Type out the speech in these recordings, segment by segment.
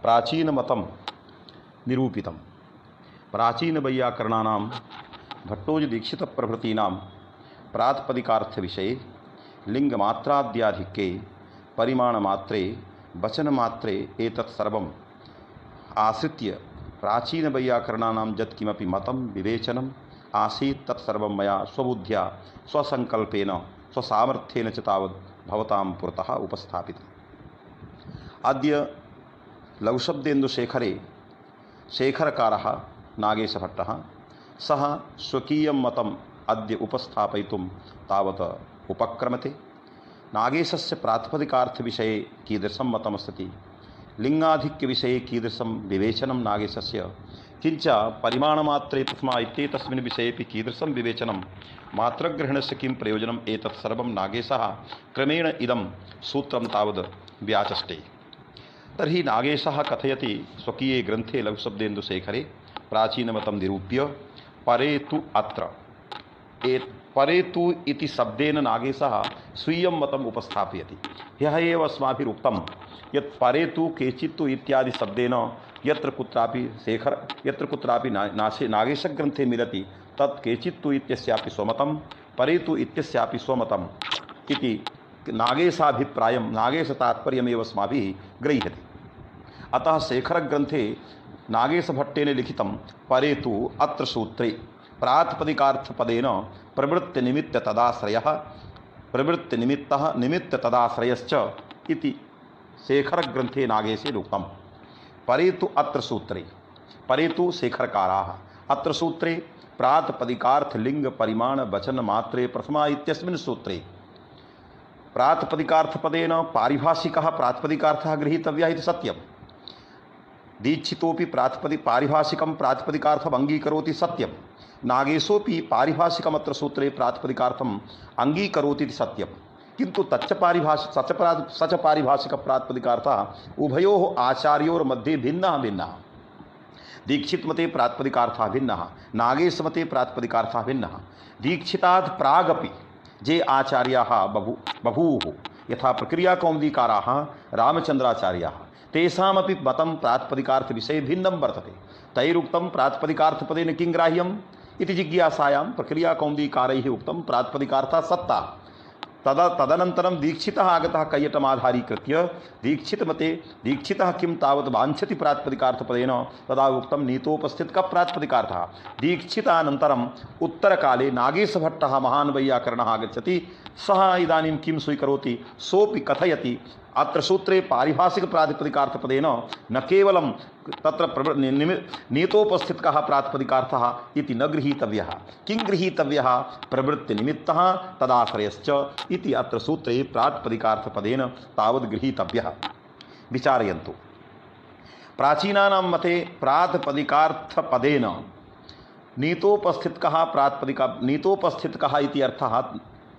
प्राचीन मतम निरूपितम प्राचीन वैयाकरणानां भट्टोजी दीक्षित प्रभृतीनां प्रातिपदिकार्थ विषये लिंगमात्राद्याधिक्ये परिमाणमात्रे वचनमात्रे एतत् सर्वम् आश्रित्य प्राचीन वैयाकरणानां यत्किमपि मतं विवेचनम् आसीत् तत्सर्वं मया स्वबुद्ध्या स्वसंकल्पेन स्वसामर्थ्येन च तावत् भवतां पुरतः उपस्थापितम्। अद्य लघुशब्देन्दुशेखरे शेखरकारः नागेशभट्टः सः स्वकीयं मतम् अद्य उपस्थापयितुं तावत् उपक्रमते। नागेशस्य प्रातिपदिकार्थविषये कीदृशं मतमस्ति, लिंगाधिक्यविषये कीदृशं विवेचनं नागेशस्य, किंच परिमाणमात्रे प्रथमा इत्येतस्मिन् विषयेपि कीदृशं विवेचनं, मात्रग्रहणस्य किं प्रयोजनम्, एतत् सर्वं नागेशः क्रमेण इदं सूत्रं तावद् व्याचष्टे। तर्हि नागेशः कथयति स्वकीये ग्रन्थे लघुशब्देन्दुशेखरे प्राचीनमतं निरूप्य परेतु अत्र परेतु इति शब्देन नागेशः स्वीयं मतम् उपस्थापयति। ह्यः एव अस्माभिरुक्तं यत् परेतु केचित्तु इत्यादि शब्देन यत्र कुत्रापि नागेशग्रन्थे मिलति तत् केचित्तु इत्यस्यापि स्वमतं परेतु इत्यस्यापि स्वमतम् इति नागेशाभिप्रायं नागेशतात्पर्यमेव अस्माभिः गृह्यते। अतः शेखरग्रन्थे नागेशभट्टेन लिखितं परेतु अत्र सूत्रे प्रातिपदिकार्थपदेन प्रवृत्तिनिमित्तः निमित्ततदाश्रयश्च इति शेखरग्रन्थे नागेशेन उक्तं। परेतु अत्र सूत्रे परेतु शेखरकाराः अत्र सूत्रे प्रातिपदिकार्थलिङ्गपरिमाणवचनमात्रे प्रथमा इत्यस्मिन् सूत्रे प्रातिपदिकार्थपदेन पारिभाषिकः प्रातिपदिकार्थः गृहीतव्यः इति सत्यं। दीक्षितोपि पारिभाषिकं प्रातिपदिकार्थम् अङ्गीकरोति सत्यं। नागेशोपि पारिभाषिकमत्र सूत्रे प्रातिपदिकार्थम् अङ्गीकरोति इति सत्यं। किन्तु सच पारिभाषिकप्रातिपदिकार्थः उभयोः आचार्योर्मध्ये भिन्नः। दीक्षितमते प्रातिपदिकार्थः भिन्नः, नागेशमते प्रातिपदिकार्थः भिन्नः। दीक्षितात् प्रागपि ये आचार्याः बभूवुः यथा प्रक्रियाकौमुदीकाराः रामचन्द्राचार्याः तेषामपि मतं प्रातिपदिकार्थविषये भिन्नं वर्तते। तैरुक्तं प्रातिपदिकार्थपदेन किं ग्राह्यम् इति जिज्ञासायां प्रक्रियाकौमुदीकारैः उक्तं प्रातिपदिकार्थः सत्ता। तदनन्तरं दीक्षितः आगतः कैयटमाधारीकृत्य दीक्षितमते दीक्षितः किं तावत् वाञ्छति प्रातिपदिकार्थपदेन तदा उक्तं नीतोपस्थितः प्रातिपदिकार्थः। दीक्षितानन्तरम् उत्तरकाले नागेशभट्टः महान् वैयाकरणः आगच्छति। सः इदानीं किं स्वीकरोति, सोऽपि कथयति अत्र सूत्रे पारिभाषिकप्रातिपदिकार्थपदेन न केवलं तत्र नीतोपस्थितः प्रातिपदिकार्थः इति न गृहीतव्यः, किं गृहीतव्यः, प्रवृत्तिनिमित्तः तदाश्रयश्च इति अत्र सूत्रे प्रातिपदिकार्थपदेन तावद् गृहीतव्यः। विचारयन्तु। प्राचीनानां मते प्रातिपदिकार्थपदेन नीतोपस्थितः इति अर्थः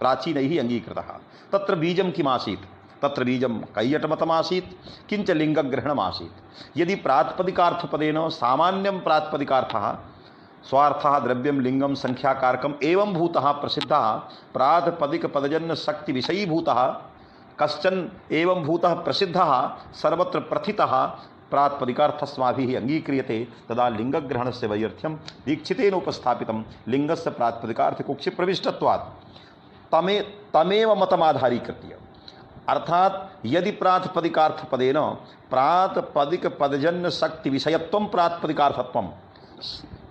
प्राचीनैः अङ्गीकृतः। तत्र बीजं किमासीत्, तत्र बीजं कैयटमतमासीत्, किञ्च लिङ्गग्रहणमासीत्। यदि प्रातिपदिकार्थपदेन सामान्यं प्रातिपदिकार्थः स्वार्थः द्रव्यं लिङ्गं संख्याकारकम् एवं भूतः प्रसिद्धः प्रातिपदिकपदजन्यशक्तिविषयीभूतः कश्चन एवं भूतः प्रसिद्धः सर्वत्र प्रथितः प्रातिपदिकार्थस्माभिः अङ्गीक्रियते तदा लिङ्गग्रहणस्य वैयर्थ्यं दीक्षितेन उपस्थापितं लिङ्गस्य प्रातिपदिकार्थे कुक्षिप्रविष्टत्वात् तमेव मतमाधारीकृत्य। अर्थात यदि प्रातिपदिकार्थपदेन प्रातिपदिकपदजन्यशक्तिविषयत्वं प्रातिपदिकार्थत्वं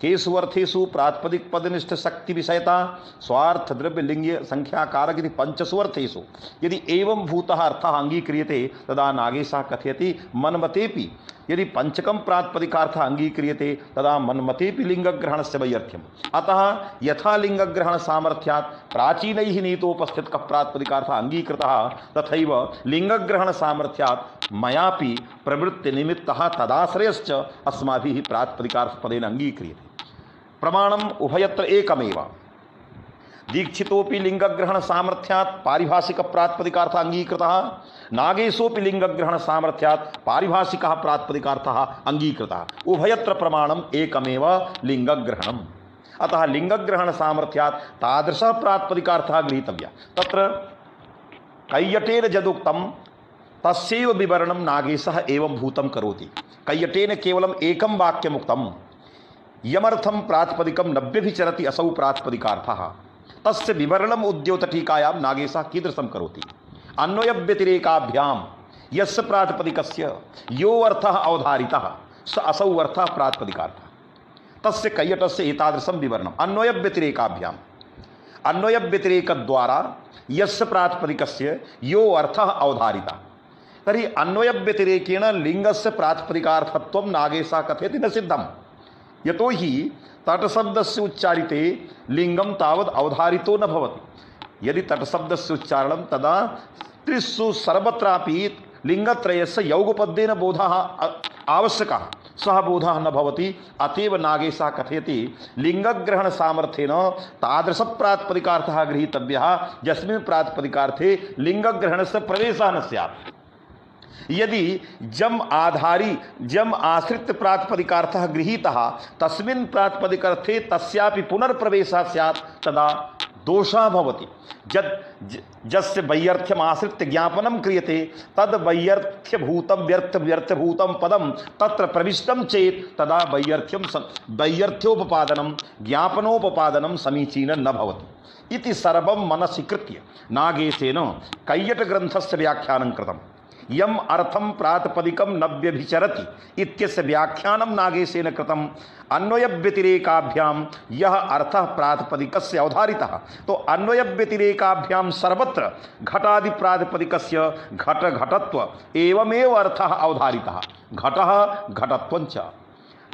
केषु अर्थेषु प्रातिपदिकपदनिष्ठशक्तिविषयता स्वार्थ द्रव्य लिंग संख्याकारक इति पंचसु अर्थेषु यदि एवं भूतः अर्थः अङ्गीक्रियते तदा नागेशः कथयति मन्मतेपि यदि पंचकं प्रातिपदिकार्थः अङ्गीक्रियते तदा मन्मतेपि लिङ्गग्रहणस्य वैयर्थ्यम्। अतः यथा लिङ्गग्रहणसामर्थ्यात् प्राचीनैः नीतोपस्थितः प्रातिपदिकार्थः अङ्गीकृतः तथैव लिङ्गग्रहणसामर्थ्यात् मयापि प्रवृत्तिनिमित्तः तदाश्रयश्च अस्माभिः प्रातिपदिकार्थपदेन अङ्गीक्रियते। प्रमाणम् उभयत्र एकमेव। दीक्षितोपि लिंगग्रहण सामर्थ्यात् पारिभाषिक प्रातिपदिकार्थ अंगीकृतः, नागेशोपि लिंगग्रहण सामर्थ्यात् पारिभाषिकः प्रातिपदिकार्थः अंगीकृतः। उभयत्र प्रमाणम् एकमेव लिंगग्रहणम्। अतः लिंगग्रहण सामर्थ्यात् तादृशः प्रातिपदिकार्थः गृहीतव्यः। तत्र कैयटेन यदुक्तं तस्यैव विवरणं नागेशः एवं भूतं करोति। कैयटेन केवलम् एकं वाक्यमुक्तं यमर्थं प्रातिपदिकं न व्यभिचरति असौ प्रातिपदिकार्थः, तस्य विवरणम् उद्योतटीकायां नागेशः कीदृशं करोति। अन्वयव्यतिरेकाभ्यां यस्य प्रातिपदिकस्य यो अर्थः अवधारितः स असौ अर्थः प्रातिपदिकार्थः, तस्य कैयटस्य एतादृशं विवरणम्। अन्वयव्यतिरेकाभ्याम्, अन्वयव्यतिरेकद्वारा यस्य प्रातिपदिकस्य यो अर्थः अवधारितः, तर्हि अन्वयव्यतिरेकेण लिंगस्य प्रातिपदिकार्थत्वं नागेशः कथयति न सिद्धम्। यतो हि तटशब्दस्य उच्चारिते लिंगं तावद् अवधारितो न भवति। यदि तटशब्दस्य उच्चारणं तदा त्रिषु सर्वत्रापि लिंगत्रयस्य यौगपद्येन बोधः आवश्यकः, सः बोधः न भवति। अतएव नागेशः कथयति लिंगग्रहण सामर्थ्येन तादृशप्रातिपदिकार्थः गृहीतव्यः यस्मिन् प्रातिपदिकार्थे लिंगग्रहणस्य प्रवेशः न स्यात्। यदि जम आश्रित प्रातिपदिकार्थः गृहीतः तस्मिन् प्रातिपदिकार्थे तस्यापि पुनर्प्रवेशः स्यात् तदा दोषः भवति। जस्य वैयर्थ्यम् आश्रित्य ज्ञापनं क्रियते तद् वैयर्थ्यभूतं व्यर्थभूतं पदं तत्र प्रविष्टं चेत् तदा वैयर्थ्योपपादनं ज्ञापनोपपादनं समीचीनं न भवति इति सर्वं मनसि कृत्य नागेशेन कैयटग्रन्थस्य व्याख्यानं कृतम्। यम अर्थम प्रातिपदिकम न व्यभिचरति इत्यस्य व्याख्यानं नागेशेन कृतम्। अन्वयव्यतिरेकाभ्यां यह अर्थः प्रातिपदिकस्य अवधारितः, तो अन्वयव्यतिरेकाभ्यां सर्वत्र घटादि प्रातिपदिकस्य घट घटत्व एवमेव अर्थः अवधारितः। घटः घटत्वञ्च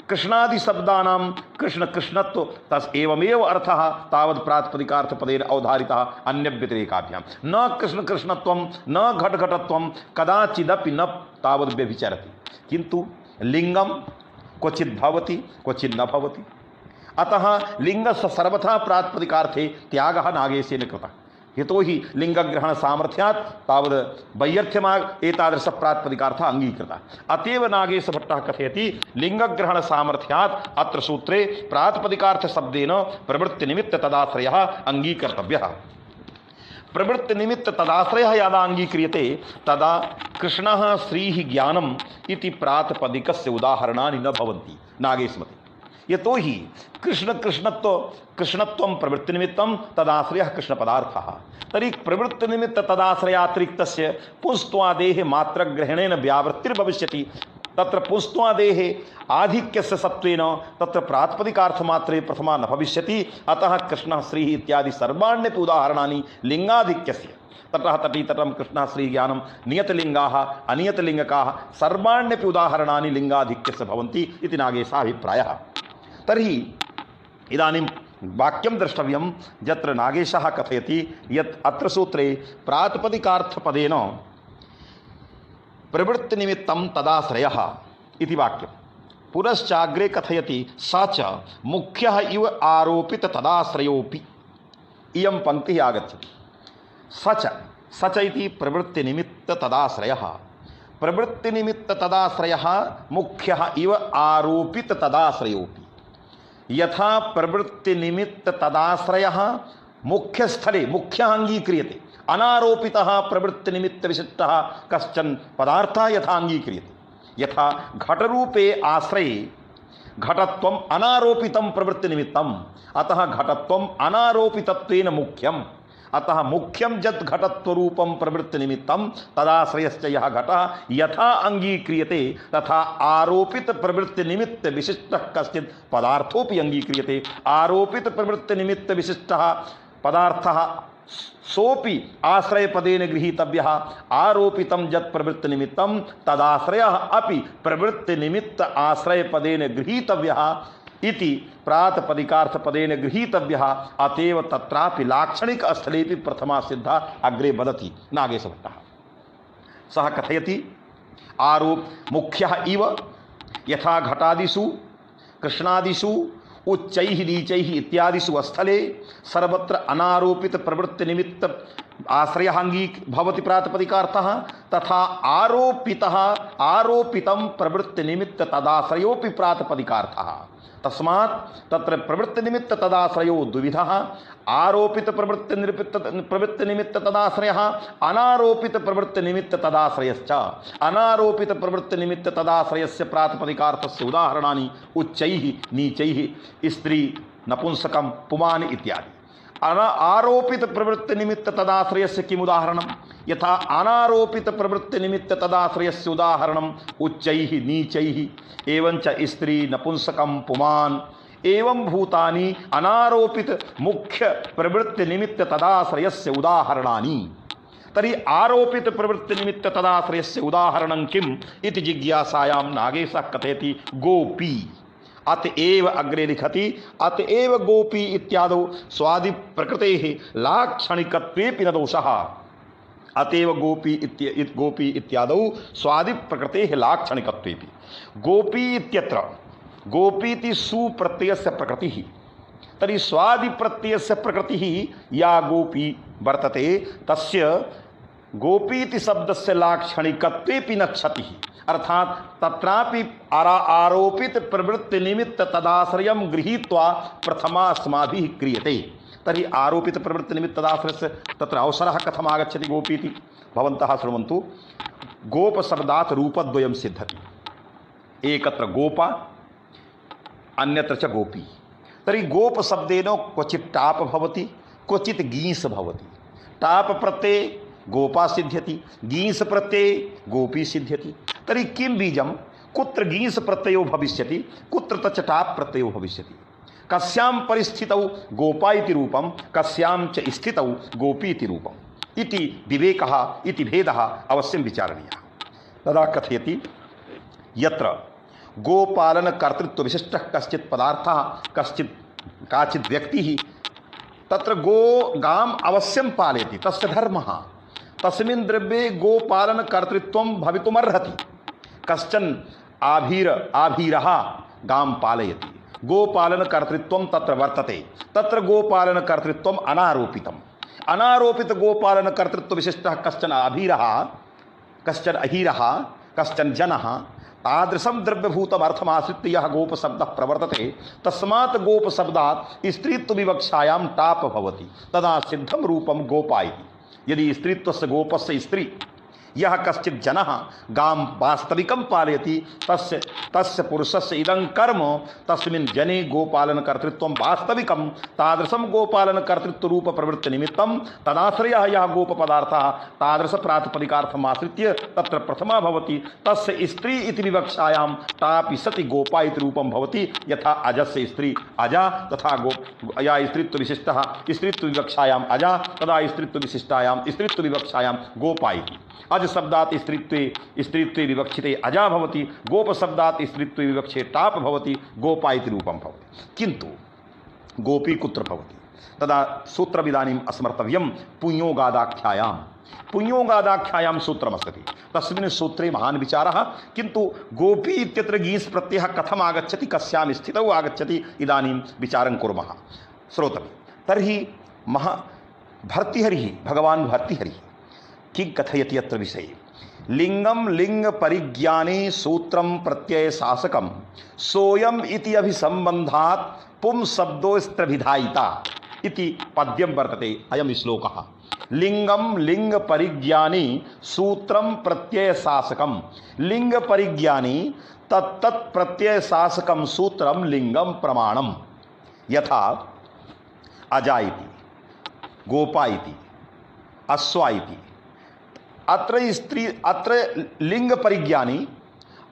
कृष्णादि शब्दानां कृष्ण कृष्णत्व तस् एवमेव अर्थः तावत् प्रातिपदिकार्थपदेन अवधारितः। अन्यव्यतिरेकाभ्यां न कृष्ण कृष्णत्वं न घट घटत्वं कदाचिदपि न तावद् व्यभिचरति, किन्तु लिंगं क्वचित् भवति क्वचित् न भवति। अतः लिंगस्य सर्वथा प्रातिपदिकार्थे त्यागः नागेशेन कृतः। यतो हि लिंगग्रहण सामर्थ्यात् तावद् वैयर्थ्यमाग एतादृश प्रातिपदिकार्थः अंगीकृतः। अतएव नागेशभट्टः कथयति लिंगग्रहण सामर्थ्यात् अत्र सूत्रे प्रातिपदिकार्थ शब्देन प्रवृत्ति निमित्त तदाश्रयः अंगीकर्तव्यः। प्रवृत्ति निमित्त तदाश्रयः यदा अंगीक्रियते तदा कृष्णः श्रीः ज्ञानम् इति प्रातिपदिकस्य उदाहरणानि न भवन्ति नागेशमते। यतो हि कृष्णत्वं प्रवृत्तिनिमित्तं तदाश्रयः कृष्णपदार्थः। तर्हि प्रवृत्तिनिमित्त तदाश्रयातिरिक्तस्य पुंस्त्वादेः मात्रग्रहणेन व्यावृत्तिर्भविष्यति। तत्र पुंस्त्वादेः आधिक्यस्य सत्त्वेन तत्र प्रातिपदिकार्थमात्रे प्रथमा न भविष्यति। अतः कृष्णः श्रीः इत्यादि सर्वाण्यपि उदाहरणानि लिंगाधिक्यस्य ततः तटीतटं कृष्णः श्रीज्ञानं नियतलिंगाः अनियतलिंगकाः सर्वाण्यपि उदाहरणानि लिंगाधिक्यस्य भवन्ति इति नागेशः अभिप्रायः। तर्हि इदानीं वाक्यं द्रष्टव्यं यत्र नागेशः कथयति यत् अत्र सूत्रे प्रातिपदिकार्थपदेन प्रवृत्तिनिमित्तं तदाश्रयः इति वाक्यं। पुनश्चाग्रे कथयति स च मुख्यः इव आरोपित तदाश्रयोऽपि। इयं पंक्तिः आगच्छति। स च इति प्रवृत्तिनिमित्त तदाश्रयः। प्रवृत्तिनिमित्त तदाश्रयः मुख्यः इव आरोपित तदाश्रयोऽपि। यथा प्रवृत्तिनिमित्त तदाश्रयः मुख्यस्थले मुख्यः अंगीक्रियते, अनारोपितः प्रवृत्तिनिमित्त विशिष्टः कश्चन पदार्थः यथा अंगीक्रियते, यथा घटरूपे आश्रये घटत्वम् अनारोपितं प्रवृत्तिनिमित्तम्, अतः घटत्वम् अनारोपितत्वेन मुख्यम्। अतः मुख्यं यत् घटत्वरूपं प्रवृत्तिनिमित्तं तदाश्रयश्च यः घटः यथा अंगीक्रियते तथा आरोपित प्रवृत्तिनिमित्त विशिष्टः कश्चित् पदार्थोऽपि अंगीक्रियते। आरोपित प्रवृत्तिनिमित्त विशिष्टः पदार्थः सोऽपि आश्रयपदेन गृहीतव्यः। आरोपितं यत् प्रवृत्तिनिमित्तं तदाश्रयः अपि प्रवृत्तिनिमित्त आश्रयपदेन गृहीतव्यः इति प्रातिपदिकार्थपदेन गृहीतव्यः। अतएव तत्रापि लाक्षणिक स्थलेपि प्रथमा सिद्धा अग्रे वदति नागेशभट्टः। सः कथयति आरोप मुख्यः इव यथा घटादिषु कृष्णादिषु उच्चैः नीचैः इत्यादिषु स्थले सर्वत्र अनारोपित प्रवृत्ति निमित्त आश्रयहांगी भवति प्रातिपदिकार्थः तथा आरोपितः आरोपितं प्रवृत्ति निमित्त तदाश्रयोपि प्रातिपदिकार्थः। तस्मात् तत्र प्रवृत्ति निमित्त तदाश्रयो द्विविधः आरोपित प्रवृत्ति निमित्त तदाश्रयः अनारोपित प्रवृत्ति निमित्त तदाश्रयश्च। अनारोपित प्रवृत्ति निमित्त तदाश्रयस्य प्रातिपदिकार्थस्य उदाहरणानि उच्चैः नीचैः स्त्री नपुंसकं पुमान् इत्यादि। आरोपित प्रवृत्ति निमित्त तदाश्रयस्य किम उदाहरणं यथा अनारोपित प्रवृत्ति निमित्त तदाश्रयस्य उदाहरणं उच्चैः नीचैः एवंच स्त्री नपुंसकं पुमान् एवं भूतानि अनारोपित मुख्य प्रवृत्ति निमित्त तदाश्रयस्य उदाहरणानि। तर्हि आरोपित प्रवृत्ति निमित्त तदाश्रयस्य उदाहरणं किम् इति जिज्ञासायां नागेशः कथयति गोपी। अतएव अग्रे लिखति अतएव गोपी इत्यादौ स्वादि प्रकृतेः लाक्षणिकत्वेपि न दोषः। अतएव गोपी इत्यादौ स्वादि प्रकृतेः लाक्षणिकत्वेपि। गोपी इत्यत्र गोपीति सुप्रत्ययस्य प्रकृतिः तर्हि स्वादि प्रत्ययस्य प्रकृतिः या गोपी वर्तते तस्य गोपीति शब्दस्य लाक्षणिकत्वेपि न क्षतिः। अर्थात तत्रापि आरोपित प्रवृत्ति निमित्त तदाश्रयं गृहीत्वा प्रथमास्माभिः क्रियते। तर्हि आरोपित प्रवृत्ति निमित्त तदाश्रयस्य तत्र अवसरः कथम् आगच्छति गोपीति भवन्तः शृण्वन्तु। गोप शब्दात् रूपद्वयं सिद्ध्यति एकत्र गोप अन्यत्र च गोपी। तर्हि गोप शब्देन क्वचित् टाप भवति क्वचित् गीस् भवति। टाप प्रत्यये गोपा सिद्ध्यति गीस् प्रत्यये गोपी सिद्ध्यति। तर्हि किं बीजं कुत्र गीस् प्रत्ययो भविष्यति कुत्र तच्च टाप प्रत्ययो भविष्यति। कस्यां परिस्थितौ गोपा इति रूपं कस्यां च स्थितौ गोपी इति रूपम् इति विवेकः इति भेदः अवश्यं विचारणीयः। तदा कथयति यत्र गोपालन कर्तृत्व विशिष्टः कश्चित् पदार्थः काचित् व्यक्तिः तत्र गाम् अवश्यं पालयति तस्य धर्मः। तस्मिन् द्रव्ये गोपालन कर्तृत्वं भवितुमर्हति। कश्चन आभीरः गां पालयति गोपालन कर्तृत्वं तत्र वर्तते तत्र गोपालन कर्तृत्वम् अनारोपितम्। अनारोपित गोपालन कर्तृत्व विशिष्टः कश्चन आभीरः कश्चन अहीरः कश्चन जनः तादृशं द्रव्यभूतम् अर्थमाश्रित्य यः गोपशब्दः प्रवर्तते तस्मात् गोपशब्दात् स्त्रीत्वविवक्षायां टाप भवति तदा सिद्धं रूपं गोपा इति। यदि स्त्रीत्वस्य गोपस्य स्त्री यः कश्चित् जनः गां वास्तविकं पालयति तस्य पुरुषस्य इदं कर्म तस्मिन् जने गोपालन कर्तृत्वं वास्तविकं तादृशं गोपालन कर्तृत्व रूप प्रवृत्ति निमित्तं तदाश्रयः यः गोपपदार्थः तादृश प्रातिपदिकार्थम् आश्रित्य तत्र प्रथमा भवति। तस्य स्त्री इति विवक्षायां टापि सति गोपा इति रूपं भवति। यथा अजस्य स्त्री अजा तथा या स्त्रीत्व विशिष्टः स्त्रीत्व विवक्षायां अजा तदा स्त्रीत्व विशिष्टायां स्त्रीत्व विवक्षायां गोपा इति। अज शब्दात् स्त्रीत्वे विवक्षिते अजा भवति गोप शब्दात् स्त्रीत्वे विवक्षे टाप भवति गोपा इति रूपं भवति। किन्तु गोपी कुत्र भवति तदा सूत्रमिदानीम् अस्मर्तव्यं पुंयोगादाख्यायां सूत्रमस्ति। तस्मिन् सूत्रे महान् विचारः। किन्तु गोपी इत्यत्र गीस् प्रत्ययः कथम् आगच्छति कस्यां स्थितौ आगच्छति इदानीं विचारं कुर्मः। श्रोतव्यं। तर्हि भर्तृहरिः भगवान् भर्तृहरिः किं कथयति अत्र विषये लिंगम लिंग परिज्ञाने सूत्रम प्रत्यय शासकम सोयम इति अभिसंबंधात् पुम शब्दोस्त्रभिधायिता इति पद्यं वर्तते। अयं श्लोकः लिंगम लिंग परिज्ञाने सूत्रम प्रत्यय शासकम लिंग परिज्ञाने तत्तत् प्रत्यय शासकम सूत्रम लिंगम प्रमाणम। यथा अजा इति गोपा इति अश्वा इति अत्र लिंग परिज्ञानी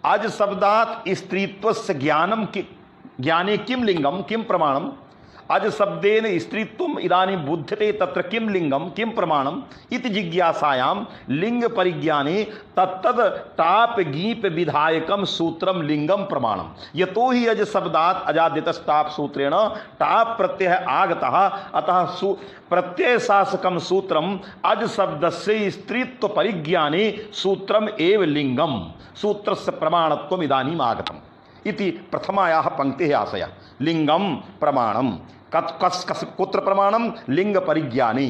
आज शब्दात् स्त्रीत्वस्य ज्ञाने किं लिंगम किं प्रमाणम आज शब्देन स्त्रीत्वम् इदानीं बुध्यते तत्र किं लिंगम किं प्रमाणम इति जिज्ञासायां लिंग परिज्ञाने तत्तद् टाप गीप विधायकम सूत्रम लिंगम प्रमाणम। यतो हि अज शब्दात् अजाद्यतस्टाप सूत्रेण टाप प्रत्यय आगतः अतः प्रत्यय शासकम सूत्रम अज शब्दस्य स्त्रीत्व परिज्ञाने सूत्रम एव लिंगम सूत्रस्य प्रमाणत्वम् इदानीम् आगतम्। इति प्रथमायाः पंक्तेः आशयः। लिंगम प्रमाणम कुत्र प्रमाणम लिंग परिज्ञानी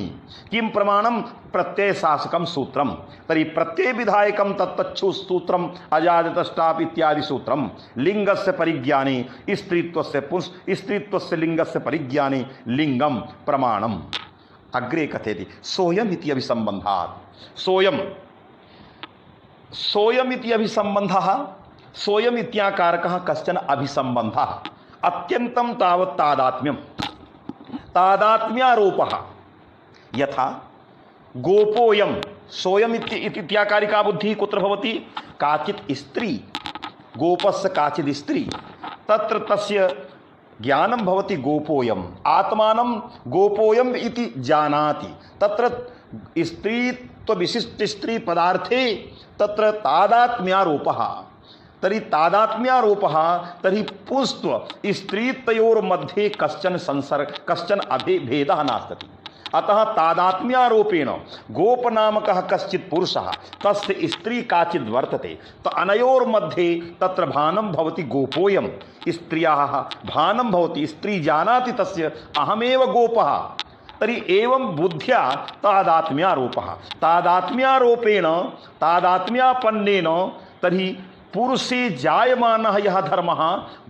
किं प्रमाणम प्रत्यय शासकम सूत्रम तरी प्रत्यय विधायकम तत्तच्छु सूत्रम अजातष्टाप इत्यादि सूत्रम लिंगस्य परिज्ञानी स्त्रीत्वस्य पुंस स्त्रीत्वस्य लिंगस्य परिज्ञानी लिंगम प्रमाणम। अग्रे कथयति सोयम इति अभिसंबंधात् सोयम इति अभिसंबंधः सोयम इत्याकारकः कश्चन अभिसंबंधः अत्यंतं तावत् तादात्म्यं तादात्म्यारोपः यथा गोपोयम सोयम इत्याकारिका बुद्धिः कुत्र भवति काचित् स्त्री गोपस्य काचित् स्त्री तत्र तस्य ज्ञानं भवति गोपोयम आत्मानं गोपोयम इति जानाति तत्र स्त्रीत्व विशिष्ट स्त्री पदार्थे तत्र तादात्म्यारोपः तरी तादात्म्यारोपः तरी पुंस्त्व स्त्रीत्वयोर्मध्ये कश्चन संसर्ग कश्चन भेदः नास्ति। अतः तादात्म्यारोपेण गोप नामकः कश्चित् पुरुषः तस्य स्त्री काचिद् वर्तते तो अनयोर्मध्ये तत्र भानं भवति गोपोयम स्त्रियाः भानं भवति स्त्री जानाति तस्य अहमेव गोपः तरी एवं बुद्ध्या तादात्म्यारोपः तादात्म्यारोपेण तादात्म्यापन्नेन तरी पुरुषे जायमानः यः धर्मः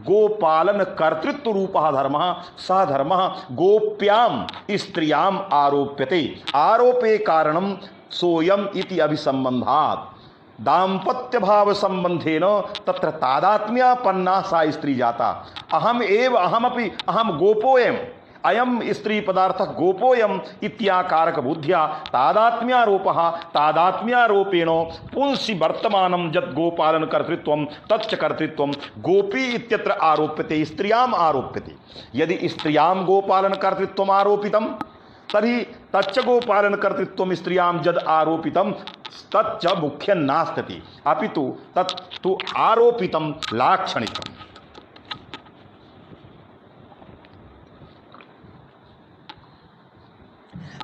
गोपालन कर्तृत्व रूपः धर्मः सः धर्मः गोप्यां स्त्रियाम् आरोप्यते आरोपे कारणं सोयम इति अभिसंबंधात् दाम्पत्य भाव संबंधेन तत्र तादात्म्यापन्ना सा स्त्री जाता अहम गोपोयम अयम स्त्री पदार्थ गोपोयम इत्याकारक बुद्ध्या तादात्म्यारोपः तादात्म्यारोपेण पुंसि वर्तमानं यत् गोपालन कर्तृत्वं तच्च कर्तृत्वं गोपी इत्यत्र आरोप्यते स्त्रियाम् आरोप्यते। यदि स्त्रियां गोपालन कर्तृत्वम् आरोपितं तर्हि तच्च गोपालन कर्तृत्वं स्त्रियां यद् आरोपितं तच्च मुख्यं नास्ति अपितु तत्तु आरोपितं लाक्षणिकम्।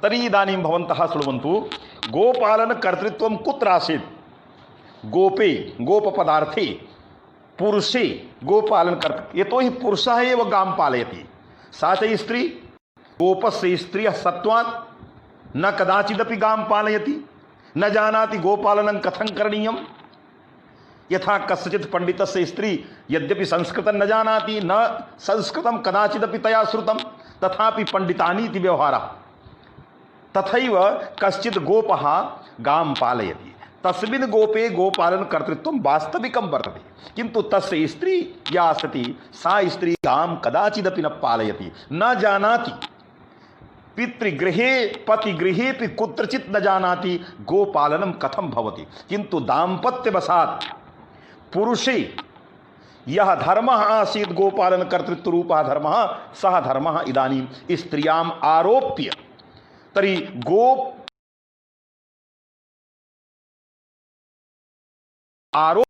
तरी इदानीं भवन्तः शृण्वन्तु गोपालन कर्तृत्वं कुत्र आसीत् गोपे गोपपदार्थे पुरुषे गोपालन कर्तृत्वं यतो हि पुरुषः एव गां पालयति सा च स्त्री गोपस्य स्त्रियः सत्त्वात् न कदाचिदपि गां पालयति न जानाति गोपालनं कथं करणीयं। यथा कस्यचित् पंडितस्य स्त्री यद्यपि संस्कृतं न जानाति न संस्कृतं कदाचिदपि तया श्रुतं तथापि पंडितानि इति व्यवहारः तथैव कश्चित् गोपः गां पालयति तस्मिन् गोपे गोपालन कर्तृत्वं वास्तविकं वर्तते किन्तु तस्य स्त्री या सति सा स्त्री गां कदाचिदपि न पालयति न जानाति पितृगृहे पतिगृहेपि कुत्रचित् न जानाति गोपालनं कथं भवति किन्तु दाम्पत्यवशात् पुरुषे यह धर्मः आसीत् गोपालन कर्तृत्वरूपः धर्मः सः धर्मः इदानीं स्त्रियाम् आरोप्य तरी गोप आरोप